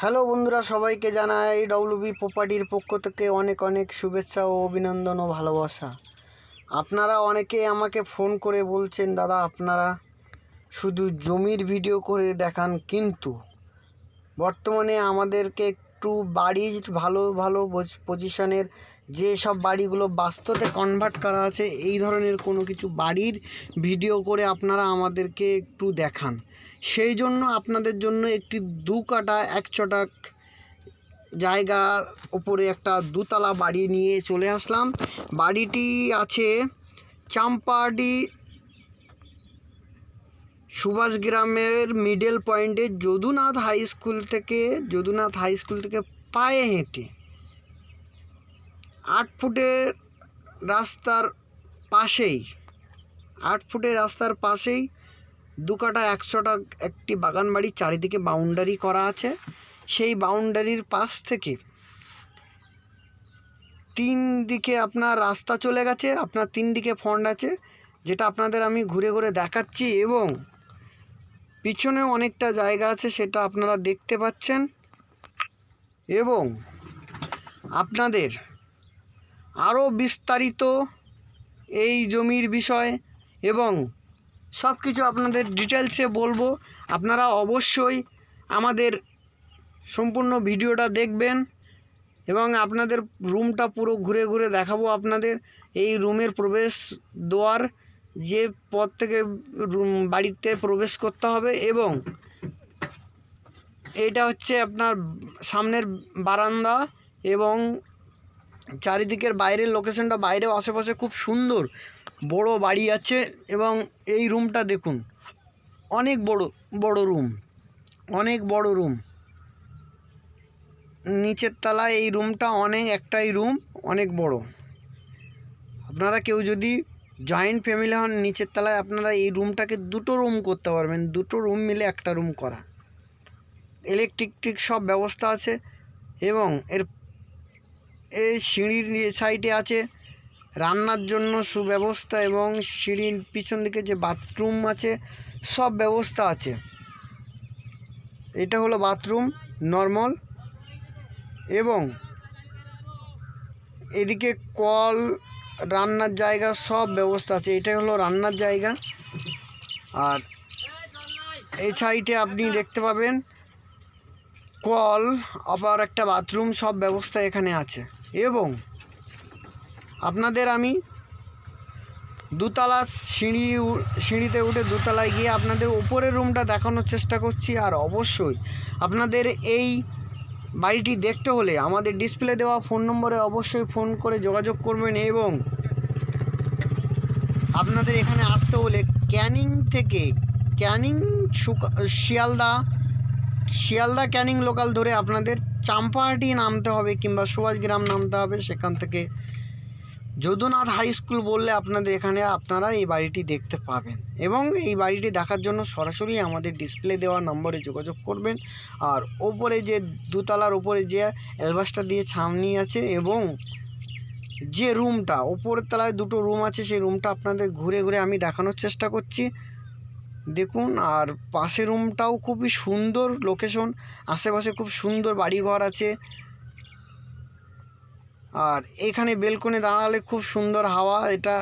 Hello বন্ধুরা, সবাইকে জানাই ডব্লিউবি প্রপার্টির পক্ষ থেকে অনেক অনেক শুভেচ্ছা ও অভিনন্দন ও ভালোবাসা। আপনারা অনেকে আমাকে ফোন করে বলছেন, দাদা আপনারা শুধু জমির ভিডিও করে দেখান, কিন্তু বর্তমানে আমাদেরকে একটু বাড়ির ভালো ভালো পজিশনের যে সব বাড়িগুলো বাস্তবে কনভার্ট করা আছে, এই ধরনের কোনো কিছু বাড়ির ভিডিও করে আপনারা আমাদেরকে একটু দেখান। সেই জন্য আপনাদের জন্য একটি 2 কাঠা 1 ছটাক জায়গার উপরে একটা দুতলা বাড়ি নিয়ে চলে আসলাম। বাড়িটি আছে চাম্পাহাটি সুভাষ গ্রামের মিডল পয়েন্টে যদুনাথ হাই স্কুল থেকে পায়ে হেঁটে 8 ফুটের রাস্তার পাশেই 2 কাঠা 1 ছটাক একটি বাগান বাড়ি, চারিদিকে বাউন্ডারি করা আছে। সেই বাউন্ডারির পাশ থেকে 3 দিকে আপনার রাস্তা চলে গেছে, আপনার 3 দিকে ফন্ড আছে, যেটা আপনাদের আমি ঘুরে ঘুরে দেখাচ্ছি, এবং পিছনেও অনেকটা জায়গা আছে, সেটা আপনারা দেখতে পাচ্ছেন। এবং আপনাদের আরও বিস্তারিত এই জমির বিষয় এবং সব কিছু আপনাদের ডিটেলসে বলবো। আপনারা অবশ্যই আমাদের সম্পূর্ণ ভিডিওটা দেখবেন এবং আপনাদের রুমটা পুরো ঘুরে ঘুরে দেখাবো আপনাদের। এই রুমের প্রবেশ দ্বার, যে পথ থেকে বাড়িতে প্রবেশ করতে হবে, এবং এটা হচ্ছে আপনার সামনের বারান্দা, এবং চারিদিকের বাইরের লোকেশনটা, বাইরেও আশেপাশে খুব সুন্দর বড় বাড়ি আছে। এবং এই রুমটা দেখুন, অনেক বড় রুম, নিচের তলায় এই রুমটা একটাই রুম, অনেক বড়। আপনারা কেউ যদি জয়েন্ট ফ্যামিলি হন, নিচের তলায় আপনারা এই রুমটাকে 2টো রুম করতে পারবেন, 2টো রুম মিলে একটা রুম করা। ইলেকট্রিক সব ব্যবস্থা আছে, এবং এই সিঁড়ির সাইডে আছে রান্নার জন্য সুব্যবস্থা, এবং সিঁড়ির পিছন দিকে যে বাথরুম আছে সব ব্যবস্থা আছে। এটা হলো বাথরুম নর্মাল, এবং এদিকে কল, রান্নার জায়গা সব ব্যবস্থা আছে। এটা হলো রান্নার জায়গা। আর এই সাইডে আপনি দেখতে পাবেন কল, আবার একটা বাথরুম, সব ব্যবস্থা এখানে আছে। এবং আপনাদের আমি দুতলা সিঁড়িতে উঠে দুতলায় গিয়ে আপনাদের উপরের রুমটা দেখানোর চেষ্টা করছি। আর অবশ্যই আপনাদের এই বাড়িটি দেখতে হলে আমাদের ডিসপ্লে দেওয়া ফোন নম্বরে অবশ্যই ফোন করে যোগাযোগ করবেন। এবং আপনাদের এখানে আসতে হলে শিয়ালদা ক্যানিং লোকাল ধরে আপনাদের চাম্পাহাটি নামতে হবে, কিংবা সুভাষগ্রাম নামতে হবে। সেখান থেকে যদুনাথ হাই স্কুল বললে আপনারা এই বাড়িটি দেখতে পাবেন। এবং এই বাড়িটি দেখার জন্য সরাসরি আমাদের ডিসপ্লে দেওয়া নম্বরে যোগাযোগ করবেন। আর ওপরে যে দুতলার ওপরে যে অ্যালবাস্টার দিয়ে ছাউনি আছে, এবং যে রুমটা ওপরের তলায় 2টো রুম আছে, সেই রুমটা আপনাদের ঘুরে ঘুরে আমি দেখানোর চেষ্টা করছি, দেখুন। আর পাশের রুমটাও খুবই সুন্দর লোকেশন, আশেপাশে খুব সুন্দর বাড়িঘর আছে। আর এখানে বেলকনি দাঁড়ালে খুব সুন্দর হাওয়া, এটা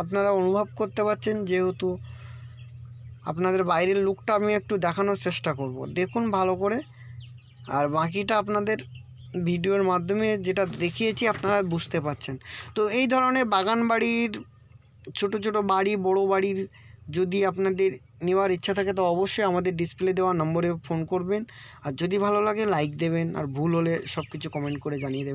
আপনারা অনুভব করতে পারছেন। যেহেতু আপনাদের বাইরের লুকটা আমি একটু দেখানোর চেষ্টা করব, দেখুন ভালো করে। আর বাকিটা আপনাদের ভিডিওর মাধ্যমে যেটা দেখিয়েছি আপনারা বুঝতে পারছেন। তো এই ধরনের বাগান বাড়ির, ছোট ছোট বাড়ি, বড় বাড়ির যদি আপনাদের নেওয়ার ইচ্ছা থাকে, তো অবশ্যই আমাদের ডিসপ্লে দেওয়া নম্বরে ফোন করবেন। আর যদি ভালো লাগে লাইক দেবেন, আর ভুল হলে সব কিছু কমেন্ট করে জানিয়ে দেবেন।